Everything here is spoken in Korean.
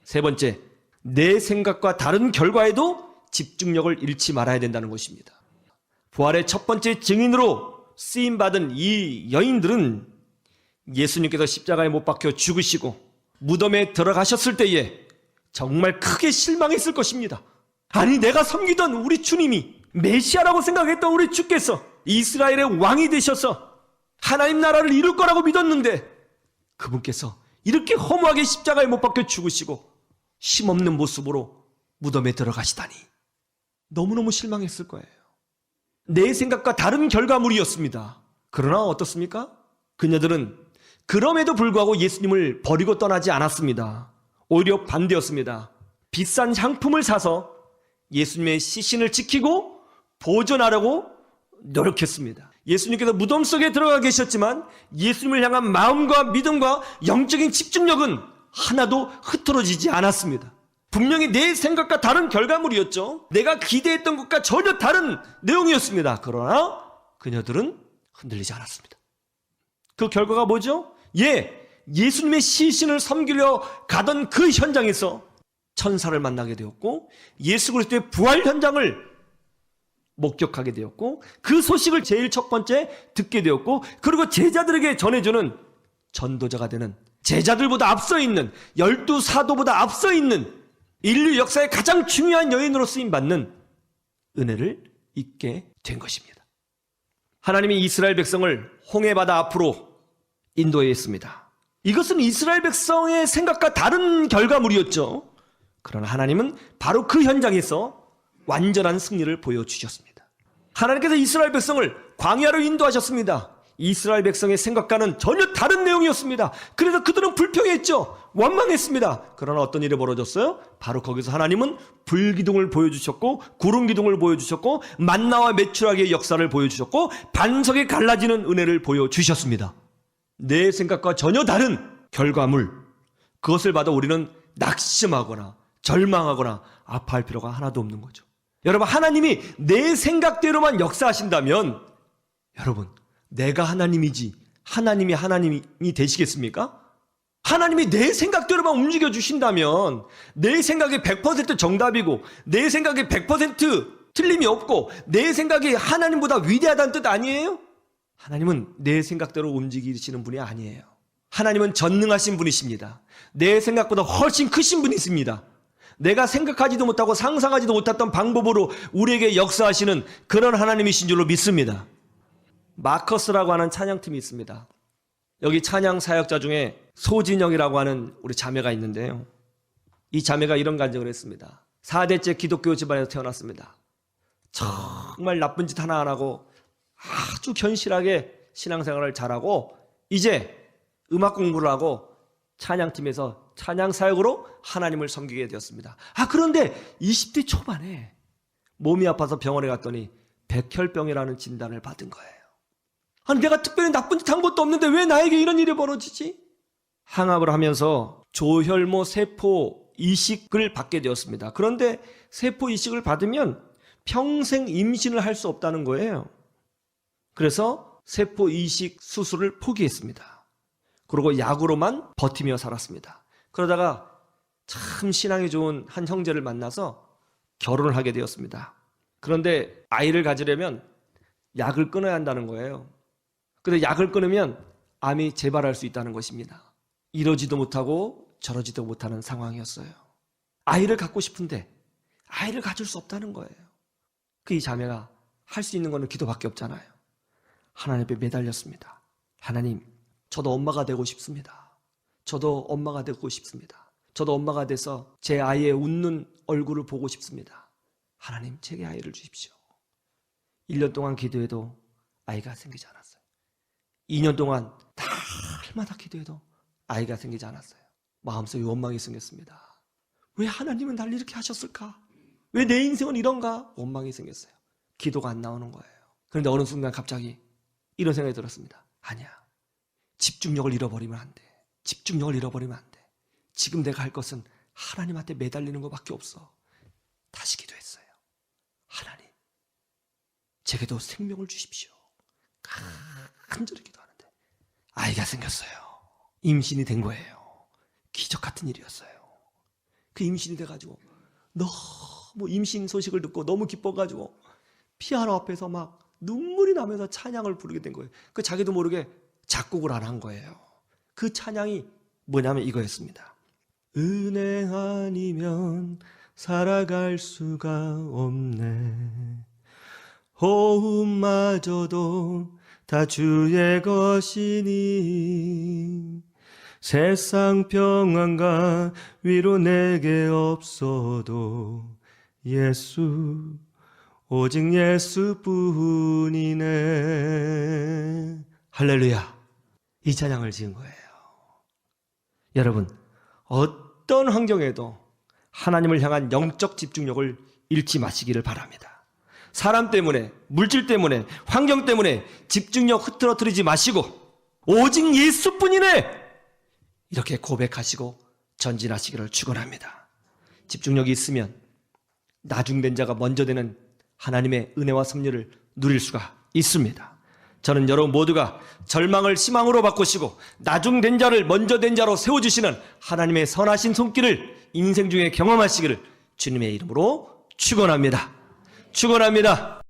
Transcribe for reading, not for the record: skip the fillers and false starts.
세 번째, 내 생각과 다른 결과에도 집중력을 잃지 말아야 된다는 것입니다. 부활의 첫 번째 증인으로 쓰임받은 이 여인들은 예수님께서 십자가에 못 박혀 죽으시고 무덤에 들어가셨을 때에 정말 크게 실망했을 것입니다. 아니, 내가 섬기던 우리 주님이, 메시아라고 생각했던 우리 주께서 이스라엘의 왕이 되셔서 하나님 나라를 이룰 거라고 믿었는데 그분께서 이렇게 허무하게 십자가에 못 박혀 죽으시고 힘없는 모습으로 무덤에 들어가시다니 너무너무 실망했을 거예요. 내 생각과 다른 결과물이었습니다. 그러나 어떻습니까? 그녀들은 그럼에도 불구하고 예수님을 버리고 떠나지 않았습니다. 오히려 반대였습니다. 비싼 향품을 사서 예수님의 시신을 지키고 보존하려고 노력했습니다. 예수님께서 무덤 속에 들어가 계셨지만 예수님을 향한 마음과 믿음과 영적인 집중력은 하나도 흐트러지지 않았습니다. 분명히 내 생각과 다른 결과물이었죠. 내가 기대했던 것과 전혀 다른 내용이었습니다. 그러나 그녀들은 흔들리지 않았습니다. 그 결과가 뭐죠? 예수님의 시신을 섬기려 가던 그 현장에서 천사를 만나게 되었고 예수 그리스도의 부활 현장을 목격하게 되었고 그 소식을 제일 첫 번째 듣게 되었고 그리고 제자들에게 전해주는 전도자가 되는, 제자들보다 앞서 있는, 12사도보다 앞서 있는 인류 역사의 가장 중요한 여인으로 쓰임받는 은혜를 입게 된 것입니다. 하나님이 이스라엘 백성을 홍해바다 앞으로 인도했습니다. 이것은 이스라엘 백성의 생각과 다른 결과물이었죠. 그러나 하나님은 바로 그 현장에서 완전한 승리를 보여주셨습니다. 하나님께서 이스라엘 백성을 광야로 인도하셨습니다. 이스라엘 백성의 생각과는 전혀 다른 내용이었습니다. 그래서 그들은 불평했죠. 원망했습니다. 그러나 어떤 일이 벌어졌어요? 바로 거기서 하나님은 불기둥을 보여주셨고 구름기둥을 보여주셨고 만나와 메추라기의 역사를 보여주셨고 반석이 갈라지는 은혜를 보여주셨습니다. 내 생각과 전혀 다른 결과물, 그것을 받아 우리는 낙심하거나 절망하거나 아파할 필요가 하나도 없는 거죠. 여러분, 하나님이 내 생각대로만 역사하신다면 여러분, 내가 하나님이지 하나님이 하나님이 되시겠습니까? 하나님이 내 생각대로만 움직여 주신다면 내 생각이 100% 정답이고 내 생각이 100% 틀림이 없고 내 생각이 하나님보다 위대하다는 뜻 아니에요? 하나님은 내 생각대로 움직이시는 분이 아니에요. 하나님은 전능하신 분이십니다. 내 생각보다 훨씬 크신 분이십니다. 내가 생각하지도 못하고 상상하지도 못했던 방법으로 우리에게 역사하시는 그런 하나님이신 줄로 믿습니다. 마커스라고 하는 찬양팀이 있습니다. 여기 찬양 사역자 중에 소진영이라고 하는 우리 자매가 있는데요. 이 자매가 이런 간증을 했습니다. 4대째 기독교 집안에서 태어났습니다. 정말 나쁜 짓 하나 안 하고 아주 견실하게 신앙생활을 잘하고 이제 음악 공부를 하고 찬양팀에서 찬양 사역으로 하나님을 섬기게 되었습니다. 그런데 20대 초반에 몸이 아파서 병원에 갔더니 백혈병이라는 진단을 받은 거예요. 아니, 내가 특별히 나쁜 짓 한 것도 없는데 왜 나에게 이런 일이 벌어지지? 항암을 하면서 조혈모 세포 이식을 받게 되었습니다. 그런데 세포 이식을 받으면 평생 임신을 할 수 없다는 거예요. 그래서 세포 이식 수술을 포기했습니다. 그리고 약으로만 버티며 살았습니다. 그러다가 참 신앙이 좋은 한 형제를 만나서 결혼을 하게 되었습니다. 그런데 아이를 가지려면 약을 끊어야 한다는 거예요. 근데 약을 끊으면 암이 재발할 수 있다는 것입니다. 이러지도 못하고 저러지도 못하는 상황이었어요. 아이를 갖고 싶은데 아이를 가질 수 없다는 거예요. 이 자매가 할 수 있는 거는 기도밖에 없잖아요. 하나님 앞에 매달렸습니다. 하나님, 저도 엄마가 되고 싶습니다. 저도 엄마가 되고 싶습니다. 저도 엄마가 돼서 제 아이의 웃는 얼굴을 보고 싶습니다. 하나님, 제게 아이를 주십시오. 1년 동안 기도해도 아이가 생기지 않았어요. 2년 동안 날마다 기도해도 아이가 생기지 않았어요. 마음속에 원망이 생겼습니다. 왜 하나님은 날 이렇게 하셨을까? 왜 내 인생은 이런가? 원망이 생겼어요. 기도가 안 나오는 거예요. 그런데 어느 순간 갑자기 이런 생각이 들었습니다. 아니야. 집중력을 잃어버리면 안 돼. 집중력을 잃어버리면 안 돼. 지금 내가 할 것은 하나님한테 매달리는 것밖에 없어. 다시 기도했어요. 하나님, 제게도 생명을 주십시오. 간절히 기도하는데 아이가 생겼어요. 임신이 된 거예요. 기적 같은 일이었어요. 그 임신이 돼가지고 너무 임신 소식을 듣고 너무 기뻐가지고 피아노 앞에서 막 눈물이 나면서 찬양을 부르게 된 거예요. 그 자기도 모르게 작곡을 안 한 거예요. 그 찬양이 뭐냐면 이거였습니다. 은혜 아니면 살아갈 수가 없네. 호흡마저도 다 주의 것이니 세상 평안과 위로 내게 없어도 예수 오직 예수뿐이네. 할렐루야. 이 찬양을 지은 거예요. 여러분, 어떤 환경에도 하나님을 향한 영적 집중력을 잃지 마시기를 바랍니다. 사람 때문에, 물질 때문에, 환경 때문에 집중력 흐트러뜨리지 마시고 오직 예수뿐이네! 이렇게 고백하시고 전진하시기를 축원합니다. 집중력이 있으면 나중된 자가 먼저 되는 하나님의 은혜와 섭리를 누릴 수가 있습니다. 저는 여러분 모두가 절망을 희망으로 바꾸시고 나중된 자를 먼저 된 자로 세워주시는 하나님의 선하신 손길을 인생 중에 경험하시기를 주님의 이름으로 축원합니다. 축원합니다.